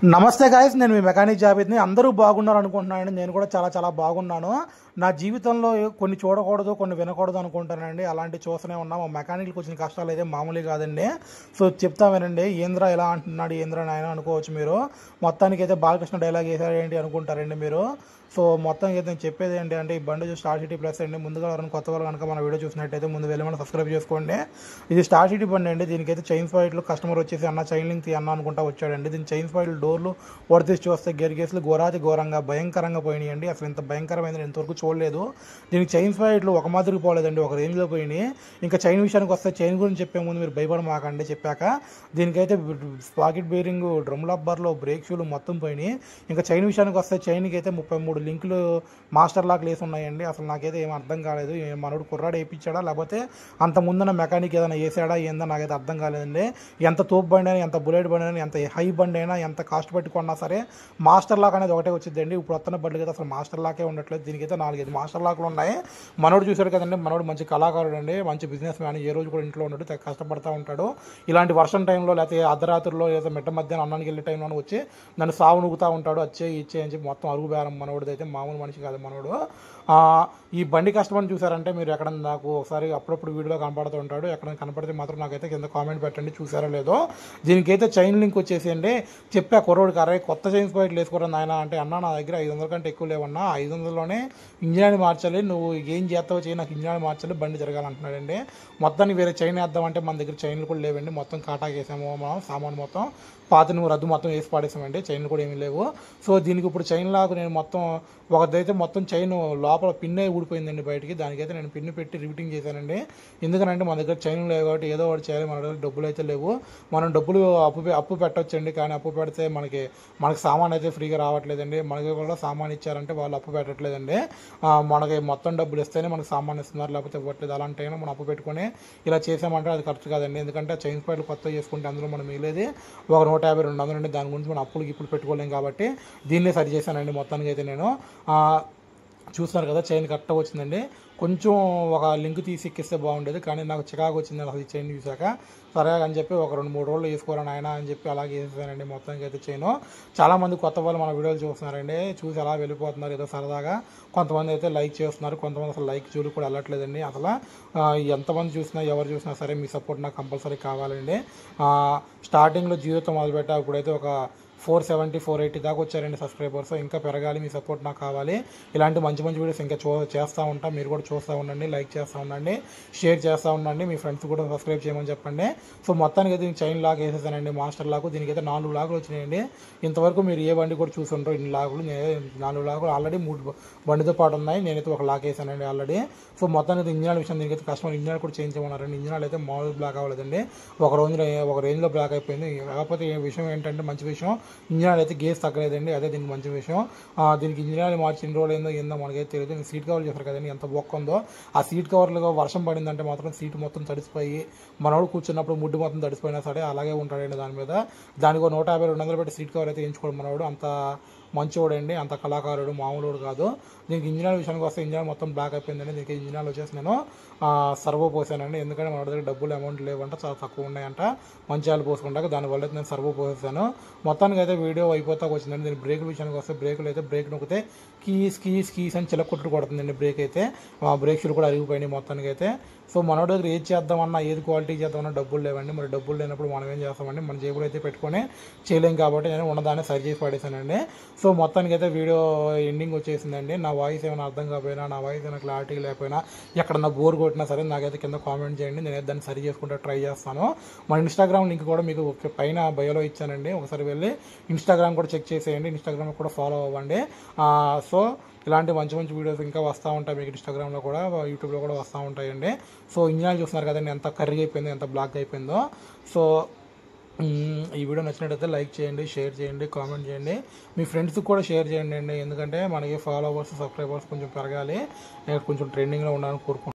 నమస్తే గాయస్, నేను మీ మెకానిక్ జాబితాని. అందరూ బాగున్నారు అనుకుంటున్నానండి. నేను కూడా చాలా చాలా బాగున్నాను. నా జీవితంలో కొన్ని చూడకూడదు, కొన్ని వినకూడదు అనుకుంటానండి. అలాంటి చూస్తూనే ఉన్నా. మా మెకానిక్కి వచ్చిన కష్టాలు అయితే మామూలు కాదండి. సో చెప్తామేనండి. ఏంద్రా ఎలా అంటున్నాడు, ఏంద్రా నాయన అనుకోవచ్చు మీరు. మొత్తానికి అయితే బాలకృష్ణ డైలాగ్ వేసారు ఏంటి అనుకుంటారండి మీరు. సో మొత్తానికి అయితే నేను చెప్పేది ఏంటి అంటే, ఈ బండి స్టార్ సిటీ ప్లస్ అండి. ముందుగా ఎవరైనా కొత్త వాళ్ళు కనుక మన వీడియో చూసినట్టయితే ముందు వెళ్ళి మనం సబ్స్క్రైబ్ చేసుకోండి. ఇది స్టార్ సిటీ బండి అండి. దీనికైతే చైన్ స్పాయిట్లు కస్టమర్ వచ్చేసి అన్న చైన్ లింక్ అన్న అనుకుంటా వచ్చాడండి. దీని చైన్ స్పాయిల్ డోర్లు తీసి చూస్తే గేర్ కేసులు ఘోరంగా భయంకరంగా పోయినాయండి. అసలు ఇంత భయంకరమైంది ఇంతవరకు చూడలేదు. దీనికి చైన్ స్పాయిట్లు ఒక మాదిరికి పోలేదండి, ఒక రేంజ్లో పోయినాయి. ఇంకా చైన్ విషయానికి వస్తే, చైన్ గురించి చెప్పే ముందు మీరు భయపడమాకండి. చెప్పాక దీనికైతే పాకెట్ బేరింగ్, డ్రమ్ రబ్బర్లు, బ్రేక్ షూలు మొత్తం పోయినాయి. ఇంకా చైన్ విషయానికి వస్తే చైన్కి అయితే 33 లింకులు మాస్టర్ లాక్ లేసి ఉన్నాయండి. అసలు నాకైతే ఏం అర్థం కాలేదు. మనోడు కుర్రాడు వేయించాడా, లేకపోతే అంత ముందున్న మెకానిక్ ఏదైనా వేసాడా ఏందో నాకైతే అర్థం కాలేదండి. ఎంత తోపు బండి అయినా, ఎంత బుల్లెట్ బండి అయినా, ఎంత హై బండి అయినా, ఎంత కాస్ట్ పెట్టి కొన్నా సరే మాస్టర్ లాక్ అనేది ఒకటే వచ్చిందండి. ఇప్పుడు వస్తున్న బండ్లకి అయితే అసలు మాస్టర్ లాకే ఉండట్లేదు. దీనికైతే 4-5 మాస్టర్ లాక్లు ఉన్నాయి. మనోడు చూశాడు కదండి, మనోడు మంచి కళాకారుడు అండి, మంచి బిజినెస్ మ్యాన్. ఏ రోజు కూడా ఇంట్లో ఉన్నాడు, కష్టపడతా ఉంటాడు. ఇలాంటి వర్షం టైంలో, లేకపోతే అర్ధరాత్రిలో, లేదా మిట్ట మధ్యాహ్నం అన్నానికి వెళ్ళే టైంలో వచ్చి నన్ను సాగు నూగుతూ ఉంటాడు. ఇచ్చే అని చెప్పి మొత్తం అరుగు బేరం. మనోడిది అయితే మామూలు మనిషి కాదు మనోడు. ఈ బండి కష్టమని చూసారంటే మీరు ఎక్కడ నాకు ఒకసారి అప్పుడప్పుడు వీడియోలో కనపడుతూ ఉంటాడు. ఎక్కడ కనపడితే మాత్రం నాకైతే కింద కామెంట్ పెట్టండి, చూసారో లేదో. దీనికైతే చైన్ లింక్ వచ్చేసి అండి, చెప్పా కుర్రోడికి, అరే కొత్త చైన్ స్పాయిట్లు వేసుకోరా నాయన అంటే, అన్న నా దగ్గర 500 కంటే ఎక్కువ లేవన్నా, 500లోనే ఇంజిన్ మార్చాలి, నువ్వు ఏం చేస్తావో చేయి, నాకు ఇంజిన్ మార్చాలి, బండి జరగాలంటున్నాడండి. మొత్తానికి వేరే చైన్ వేద్దామంటే మన దగ్గర చైన్లు కూడా లేవండి. మొత్తం కాటాకి వేసాము మనం, సామాన్ మొత్తం పాత నువ్వు రద్దు మొత్తం వేసి పాడేసామండి. చైన్లు కూడా ఏమీ లేవు. సో దీనికి ఇప్పుడు చైన్ లాగా నేను మొత్తం ఒకదైతే మొత్తం చైన్ లోపల పిన్నే ఊడిపోయిందండి బయటికి. దానికైతే నేను పిన్ను పెట్టి రివిటింగ్ చేశానండి. ఎందుకంటే మన దగ్గర చైన్ లేవు కాబట్టి ఏదో ఒకటి చేయాలి. మన దగ్గర డబ్బులు అయితే లేవు. మనం డబ్బులు అప్పు పెట్టొచ్చండి, కానీ అప్పు పెడితే మనకి సామాన్ అయితే ఫ్రీగా రావట్లేదండి. మనకి కూడా సామాన్ ఇచ్చారంటే వాళ్ళు అప్పు పెట్టట్లేదండి. మనకి మొత్తం డబ్బులు ఇస్తేనే మనకి సామాన్ ఇస్తున్నారు, లేకపోతే ఇవ్వట్లేదు. అలాంటి అయినా మనం అప్పు పెట్టుకొని ఇలా చేసామంటే అది ఖర్చు కాదండి. ఎందుకంటే చైన్ స్పాయిట్లు కొత్త చేసుకుంటే అందులో మనం మిగిలేది ఒక 150-200 అండి. దాని గురించి మనం అప్పులకి ఇప్పుడు పెట్టుకోలేం కాబట్టి దీన్నే సరి చేశానండి. మొత్తానికి అయితే నేను చూస్తున్నారు కదా, చైన్ కరెక్ట్గా వచ్చిందండి. కొంచెం ఒక లింక్ తీసి ఎక్కిస్తే బాగుండేది, కానీ నాకు చికాకు వచ్చింది అసలు ఈ చైన్ చూసాక. సరే అని చెప్పి ఒక 2-3 రోజులు వేసుకోవాలని ఆయన అని చెప్పి అలాగే వేసేసానండి. మొత్తానికి అయితే చైన్. చాలామంది కొత్త వాళ్ళు మన వీడియోలు చూస్తున్నారండి, చూసి అలా వెళ్ళిపోతున్నారు ఏదో సరదాగా. కొంతమంది అయితే లైక్ చేస్తున్నారు, కొంతమంది అసలు లైక్ చూడు కూడా వెళ్ళట్లేదండి. అసలు ఎంతమంది చూసినా, ఎవరు చూసినా సరే మీ సపోర్ట్ నాకు కంపల్సరీ కావాలండి. స్టార్టింగ్లో జీరోతో మొదలుపెట్టా, ఇప్పుడైతే ఒక 470, 480 దాకా వచ్చారండి సబ్స్క్రైబర్స్. ఇంకా పెరగాలి, మీ సపోర్ట్ నాకు కావాలి. ఇలాంటి మంచి మంచి వీడియోస్ ఇంకా చేస్తూ ఉంటాం. మీరు కూడా చూస్తూ ఉండండి, లైక్ చేస్తూ ఉండండి, షేర్ చేస్తూ ఉండండి. మీ ఫ్రెండ్స్ కూడా సబ్స్క్రైబ్ చేయమని చెప్పండి. సో మొత్తానికి అయితే చైన్ లాక్ వేసేసానండి, మాస్టర్ లాక్. దీనికైతే 4 లాకులు వచ్చినాయండి. ఇంతవరకు మీరు ఏ బండి కూడా చూసుంటారు ఇన్ని లాకులు. 4 లాకులు ఆల్రెడీ 3 బండితో పాటు ఉన్నాయి. నేనైతే ఒక లాక్ వేసానండి ఆల్రెడీ. సో మొత్తానికి ఇంజిన్ విషయం, దీనికైతే కస్టమర్ ఇంజిన్ కూడా చేంజ్ చేయమన్నారండి. ఇంజిన్ అయితే మామూలు బ్లాక్ అవ్వలేదండి, ఒక రేంజ్లో బ్లాక్ అయిపోయింది. కాకపోతే విషయం ఏంటంటే, మంచి విషయం, ఇంజిన్ అయితే గేస్ తగ్గలేదండి. అదే దీనికి మంచి విషయం. దీనికి ఇంజిన్ మార్చి ఎన్ని రోజులు ఏందో మనకైతే తెలియదు. సీట్ కవర్ చేశారు కదండి, ఎంత బొక్క ఉందో. ఆ సీట్ కవర్లో వర్షం పడిందంటే మాత్రం సీట్ మొత్తం తడిసిపోయి, మనోడు కూర్చున్నప్పుడు ముడ్డు మొత్తం తడిసిపోయినా సరే అలాగే ఉంటాడండి దాని మీద. దానికి 150-200 పెట్టి సీట్ కవర్ అయితే ఎంచుకోవడం మనోడు. అంత మంచివాడండి, అంత కళాకారుడు, మామూలుడు కాదు. దీనికి ఇంజిన్ విషయానికి వస్తే ఇంజిన్ మొత్తం బ్లాక్ అయిపోయిందండి. దీనికి ఇంజిన్ వచ్చేసి నేను సర్వో పోసానండి. ఎందుకంటే మన దగ్గర డబ్బులు అమౌంట్ లేవంట, చాలా తక్కువ ఉన్నాయంట మంచిర్యాల పోసుకుంటాక. దానివల్ల అయితే నేను సర్వో పోసేసాను. మొత్తానికి అయితే వీడియో అయిపోతాక వచ్చిందండి. దీని బ్రేక్ విషయానికి వస్తే, బ్రేకులు అయితే బ్రేక్ నొక్కితే కీస్ అని చిలకొట్టు కొడుతుందండి బ్రేక్ అయితే. బ్రేక్ షూలు కూడా అరిగిపోయినాయి మొత్తానికి అయితే. సో మనోడి దగ్గర ఏది చేద్దామన్నా, ఏది క్వాలిటీ చేద్దామన్నా డబ్బులు లేవండి. మరి డబ్బులు లేనప్పుడు మనం ఏం చేస్తామండి, మన జేబులు అయితే పెట్టుకొని చేయలేం కాబట్టి నేను ఉన్నదాన్ని సరి చేసి పడేసానండి. సో మొత్తానికి అయితే వీడియో ఎండింగ్ వచ్చేసిందండి. నా వాయిస్ ఏమైనా అర్థం కాకపోయినా, నా వాయిస్ ఏమైనా క్లారిటీ లేకపోయినా, ఎక్కడన్నా బోర్ కొట్టినా సరే నాకైతే కింద కామెంట్ చేయండి. నేను దాన్ని సరి చేసుకుంటే ట్రై చేస్తాను. మన ఇన్స్టాగ్రామ్ లింక్ కూడా మీకు పైన బయోలో ఇచ్చానండి, ఒకసారి వెళ్ళి ఇన్స్టాగ్రామ్ కూడా చెక్ చేసేయండి. ఇన్స్టాగ్రామ్ కూడా ఫాలో అవ్వండి. సో ఇలాంటి మంచి మంచి వీడియోస్ ఇంకా వస్తూ ఉంటాయి మీకు ఇన్స్టాగ్రామ్లో కూడా, యూట్యూబ్లో కూడా వస్తూ ఉంటాయండి. సో ఇంజిన్ చూస్తున్నారు కదండి ఎంత కర్రీగా అయిపోయిందో, ఎంత బ్లాక్ అయిపోయిందో. సో ఈ వీడియో నచ్చినట్టయితే లైక్ చేయండి, షేర్ చేయండి, కామెంట్ చేయండి, మీ ఫ్రెండ్స్కి కూడా షేర్ చేయండి అండి. ఎందుకంటే మనకి ఫాలోవర్స్, సబ్స్క్రైబర్స్ కొంచెం పెరగాలి, కొంచెం ట్రెండింగ్లో ఉండాలని కోరుకుంటున్నాను.